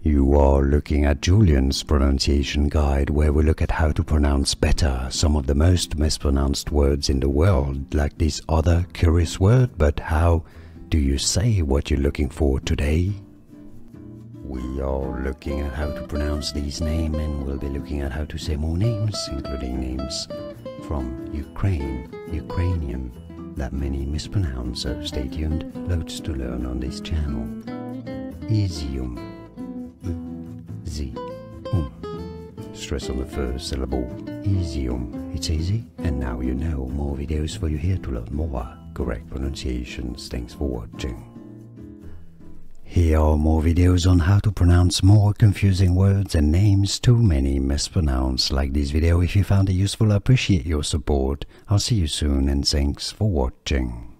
You are looking at Julian's pronunciation guide, where we look at how to pronounce better some of the most mispronounced words in the world, like this other curious word. But how do you say what you're looking for today? We are looking at how to pronounce these names, and we'll be looking at how to say more names, including names from Ukrainian, that many mispronounce, so stay tuned, loads to learn on this channel. Izium. Stress on the first syllable, Izium. It's easy, and now you know. More videos for you here to learn more correct pronunciations. Thanks for watching. Here are more videos on how to pronounce more confusing words and names too many mispronounced. Like this video if you found it useful. I appreciate your support. I'll see you soon, and thanks for watching.